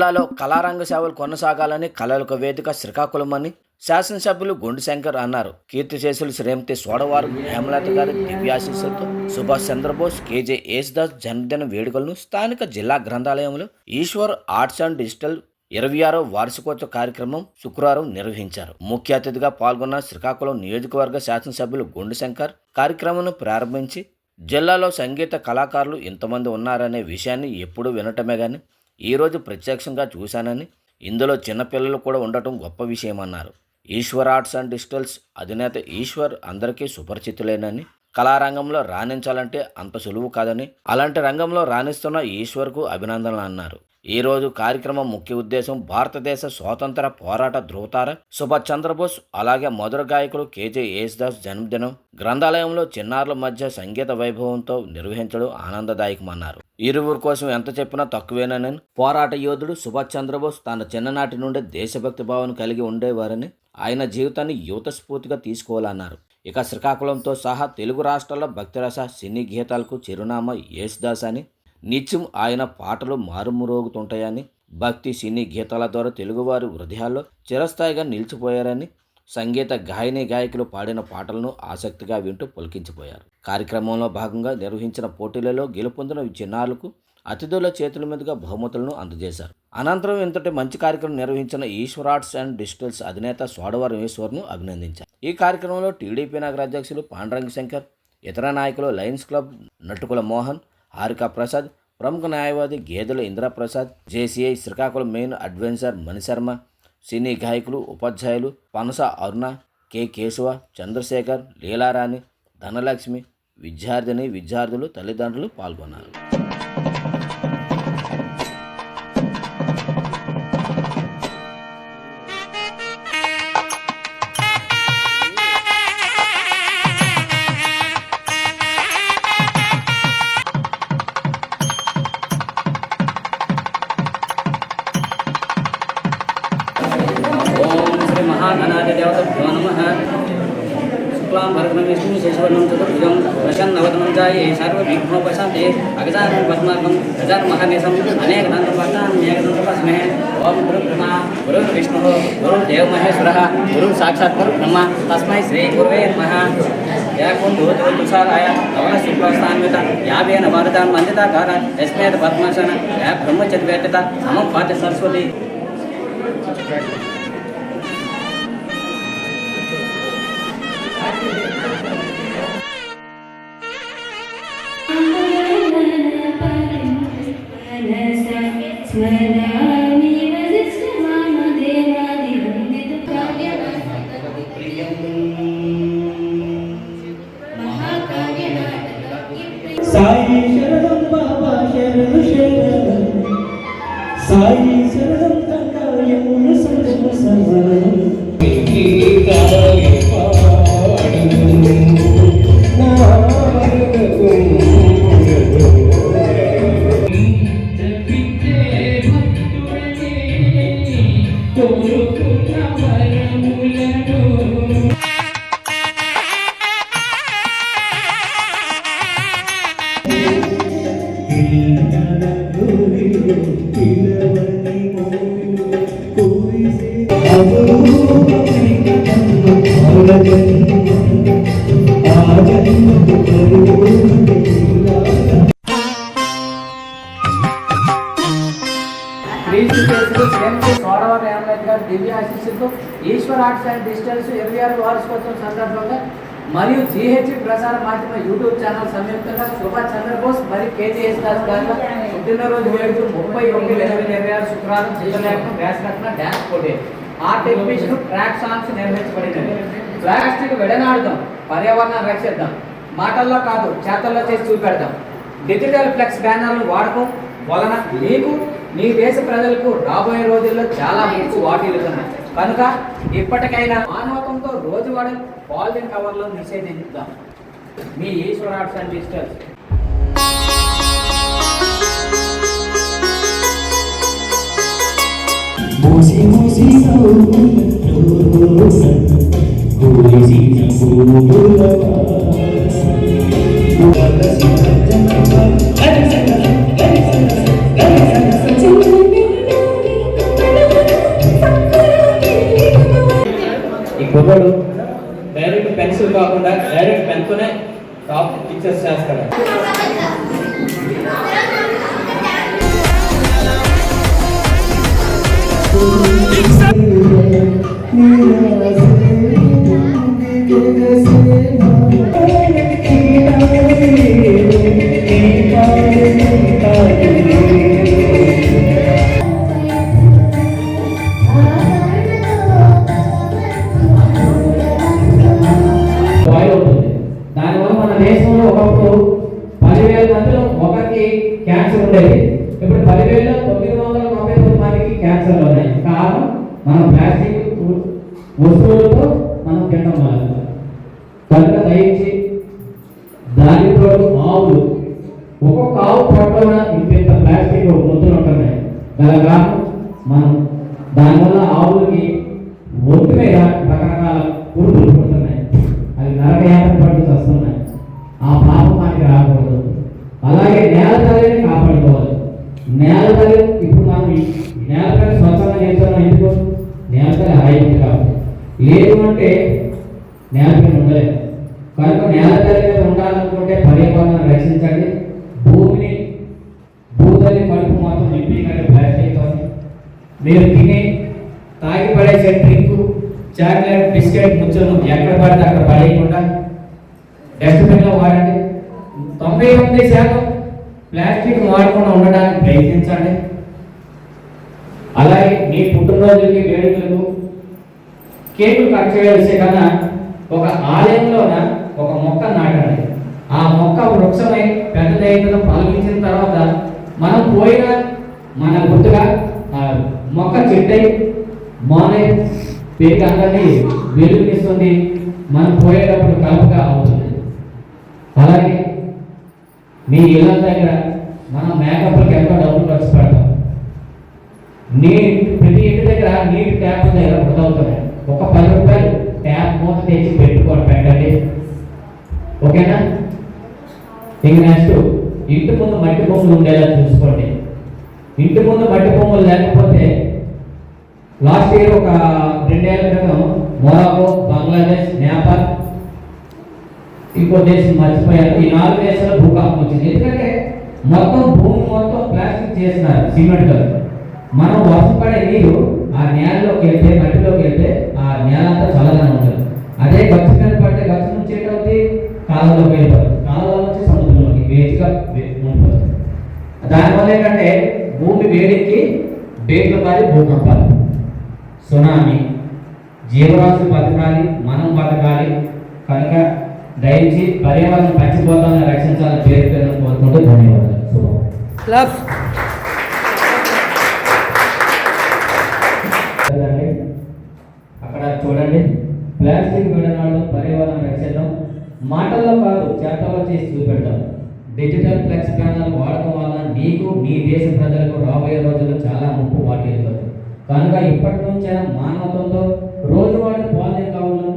జిల్లాలో కళారంగ సేవలు కొనసాగాలని కళలకు వేదిక శ్రీకాకుళం అని శాసనసభ్యులు గుండు శంకర్ అన్నారు. కీర్తిశేషులు శ్రీమతి సోడవారు హేమలత గారి దివ్యాశీస్సులతో సుభాష్ చంద్రబోస్, కేజే యేసుదాస్ జన్మదిన వేడుకలను స్థానిక జిల్లా గ్రంథాలయంలో ఈశ్వర్ ఆర్ట్స్ అండ్ డిజిటల్ 26వ వార్షికోత్సవ కార్యక్రమం శుక్రవారం నిర్వహించారు. ముఖ్య అతిథిగా పాల్గొన్న శ్రీకాకుళం నియోజకవర్గ శాసనసభ్యులు గుండు శంకర్ కార్యక్రమాన్ని ప్రారంభించి, జిల్లాలో సంగీత కళాకారులు ఇంతమంది ఉన్నారనే విషయాన్ని ఎప్పుడూ వినటమే గాని ఈరోజు ప్రత్యక్షంగా చూశానని, ఇందులో చిన్నపిల్లలు కూడా ఉండటం గొప్ప విషయమన్నారు. ఈశ్వర్ ఆర్ట్స్ అండ్ డిజిటల్స్ అధినేత ఈశ్వర్ అందరికీ సుపరిచితులేనని, కళారంగంలో రాణించాలంటే అంత సులువు కాదని, అలాంటి రంగంలో రాణిస్తున్న ఈశ్వర్కు అభినందనలు అన్నారు. ఈ రోజు కార్యక్రమం ముఖ్య ఉద్దేశం భారతదేశ స్వాతంత్ర పోరాట ధృవతార సుభాష్ చంద్రబోస్, అలాగే మధుర గాయకుడు కేజే యేసుదాస్ జన్మదినం గ్రంథాలయంలో చిన్నారుల మధ్య సంగీత వైభవంతో నిర్వహించడం ఆనందదాయకమన్నారు. ఇరువురి కోసం ఎంత చెప్పినా తక్కువేనని, పోరాట యోధుడు సుభాష్ చంద్రబోస్ తన చిన్ననాటి నుండి దేశభక్తి భావన కలిగి ఉండేవారని, ఆయన జీవితాన్ని యువత స్ఫూర్తిగా తీసుకోవాలన్నారు. ఇక శ్రీకాకుళంతో సహా తెలుగు రాష్ట్రాల్లో భక్తిరస సినీ గీతాలకు చిరునామా యేసుదాస్ అని, నిత్యం ఆయన పాటలు మారుమురోగుతుంటాయని, భక్తి సినీ గీతాల ద్వారా తెలుగువారి హృదయాల్లో చిరస్థాయిగా నిలిచిపోయారని, సంగీత గాయని గాయకులు పాడిన పాటలను ఆసక్తిగా వింటూ పులకించిపోయారు. కార్యక్రమంలో భాగంగా నిర్వహించిన పోటీలలో గెలుపొందిన చిన్నారులకు అతిథుల చేతుల మీదుగా బహుమతులను అందజేశారు. అనంతరం ఇంతటి మంచి కార్యక్రమం నిర్వహించిన ఈశ్వర్ ఆర్ట్స్ అండ్ డిజిటల్స్ అధినేత సోడవరం ఈశ్వర్ను అభినందించారు. ఈ కార్యక్రమంలో టీడీపీ నగర అధ్యక్షులు పాండురంగ శంకర్, ఇతర నాయకులు లయన్స్ క్లబ్ నటుకుల మోహన్, హారికా ప్రసాద్, ప్రముఖ న్యాయవాది Gedela Indraprasad, JCI Srikakulam main adventure Manisharma, cine గాయకులు ఉపాధ్యాయులు పనస అరుణ, కె కేశవ, చంద్రశేఖర్, లీలారాణి, ధనలక్ష్మి, విద్యార్థులు, తల్లిదండ్రులు పాల్గొన్నారు. महागणाधिदेवताभ्यो नमः। शुक्लां भरतनं विष्णुं शशिवर्णं चतुर्भुजं प्रसन्नवदनं ध्याये सर्वविघ्नोपशान्ते अगजाननं पद्मार्कं गजाननमहानिशम् अनेकदन्तं वक्त्राणि एकदन्तोपास्महे। ओं गुरुब्रह्मा गुरुर्विष्णुः गुरुर्देवमहेश्वरः गुरुर्साक्षात् परब्रह्म तस्मै श्रीगुरवे नमः। या कुन्दुसाराय नवनशुक्लस्थान्विता यावेन भारतान् वन्दिताकार यस्मेत पद्मासन या ब्रह्मचर्यवेदिता समं पाठ्य सरस्वती। साई शरणं बाबा शरणं शरणं साई शरणं तंगायमुन संगम समरणं गीताय पाडनु नारदकुं जपिते भक्तुडे कोरुकुన్న వరములను సోడవరం హేమలత గారి దివ్యాశీస్సులతో ఈశ్వర్ ఆర్ట్స్ అండ్ డిజిటల్స్ 26వ వార్షికోత్సవం సందర్భంగా మరియు జీహెచ్ ప్రసార మాధ్యమ యూట్యూబ్ ఛానల్ సంయుక్తంగా సుభాష్ చంద్రబోస్ మరియు కేజే యేసుదాస్ గారి పుట్టినరోజు వేడుకలు 31/8/2026 శుక్రవారం జిల్లాలో వ్యాసరత్న డ్యాన్స్ పోటీ ఆర్ట్ ఎగ్జిబిషన్ ట్రాక్ సాంగ్స్ నిర్వహించబడినవి. ప్లాస్టిక్ విడనాడుదాం, పర్యావరణాన్ని రక్షిద్దాం, మాటల్లో కాదు చేతల్లో చేసి చూపెడదాం. డిజిటల్ ఫ్లెక్స్ బ్యానర్లు వాడకం వలన మీకు మీ దేశ ప్రజలకు రాబోయే రోజుల్లో చాలా ముప్పు వాటిల్లుతున్నాయి కనుక ఇప్పటికైనా మానవత్వంతో రోజువారీ పాలిథిన్ కవర్లను నిషేధిద్దాం. మీ ఈశ్వర్ ఆర్ట్స్ అండ్ డిజిటల్స్. ఇప్పుడు 10,999 మందికి క్యాన్సర్లు ఉన్నాయి. కారణం మనం ప్లాస్టిక్ వస్తువులతో మనం తినడం వల్ల. కనుక దయచేసి దానితో ఆవులు ఒక్కొక్క ఆవు పొట్టన ఇంత ప్లాస్టిక్ ముద్దలు ఉంటున్నాయి. గల కారణం మనం దానివల్ల ఆవులకి ఒంటి మీద రకరకాల పురుగులు పుడుతున్నాయి. అవి నరకయాత్ర పడుతూ వస్తున్నాయి. ఆ పాపం మనకి రాకూడదు. అలాగే నేల తల్లిని కాపాడుకోవాలి. నేల తల్లి ఇప్పుడు మనం నేల తల్లి స్వచ్ఛంగా చేస్తున్నాం. ఎందుకు? నేల తల్లి హాయిగా కావాలి. లేదు అంటే నేల మీద ఉండలేదు. కనుక నేల తల్లి మీద ఉండాలనుకుంటే పర్యావరణాన్ని రక్షించండి. భూతల్లి కడుపు మాత్రం నింపినట్టు ప్లాస్టిక్ మీరు తినే తాగి పడేసే డ్రింక్, చాక్లెట్, బిస్కెట్ ముచ్చలు ఎక్కడ పడితే అక్కడ పడేయకుండా డస్ట్బిన్లో వాడండి. 99% ప్లాస్టిక్ వాడకుండా ఉండడానికి ప్రయత్నించండి. అలాగే మీ పుట్టినరోజులకి వేడుకలకు కేకులు కట్ చేయాల్సే కన్నా ఒక ఆలయంలోన ఒక మొక్క నాటండి. ఆ మొక్క వృక్షమై పెద్దదైన పలికించిన తర్వాత మనం పోయిన మన గుర్తుగా ఆ మొక్క చెట్టై మానే పెరిగి అందరినీ వెలుగునిస్తుంది. మనం పోయేటప్పుడు కలుపుగా అవుతుంది. అలాగే మీ ఇళ్ళ దగ్గర మనం మేకప్లకి ఎంతో డబ్బులు ఖర్చు పెడతాం. ప్రతి ఇంటి దగ్గర నీటి ట్యాప్ దగ్గర అవుతున్నాయి. ఒక 10 రూపాయలు ట్యాప్ మూత తెచ్చి పెట్టుకొని పెట్టండి. ఓకేనా? ఇంక నెక్స్ట్ ఇంటి ముందు మట్టి బొమ్మలు ఉండేలా చూసుకోండి. ఇంటి ముందు మట్టి బొమ్మలు లేకపోతే లాస్ట్ ఇయర్ ఒక 2 ఏళ్ల క్రితం మొరాకో, బంగ్లాదేశ్, నేపాల్, ఇంకో దేశం మర్చిపోయారు. ఈ 4 దేశాల్లో భూకంపం వచ్చింది. ఎందుకంటే మొత్తం భూమి మొత్తం ప్లాస్టిక్ చేసినారు సిమెంట్తో. మనం వర్షం పడే నీరు ఆ నేలలోకి వెళ్తే, మట్టిలోకి వెళ్తే ఆ నేల అంతా చల్లగా ఉంటుంది. అదే గచ్చు మీద పడితే గచ్చు నుంచి ఏంటవుతుంది? కాలంలోకి వెళ్ళిపోతుంది. కాలంలో నుంచి సముద్రంలోకి వేచిగా ఉంటుంది. దానివల్ల ఏంటంటే భూమి వేడికి బేట్లు మారి భూకంపాలు, సునామీ, జీవరాశులు బతకాలి, మనం బతకాలి. కనుక దయచేసి పర్యావరణం పచ్చిపోతాన్ని రక్షించాలని పేరు కోరుకుంటూ ధన్యవాదాలు. శుభం. అక్కడ చూడండి, ప్లాస్టిక్ విడనాడు పర్యావరణం రక్షిద్దాం. మాటల్లో కాదు, చేతల్లో చేసి చూపెడతాం. డిజిటల్ ఫ్లెక్స్ ప్యానల్ వాడటం వల్ల నీకు, నీ దేశ ప్రజలకు రాబోయే రోజుల్లో చాలా ముప్పు వాటిల్లుతుంది. కనుక ఇప్పటి నుంచే మానవత్వంతో రోజువారీ పాలన కావాలి.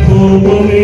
కోపమే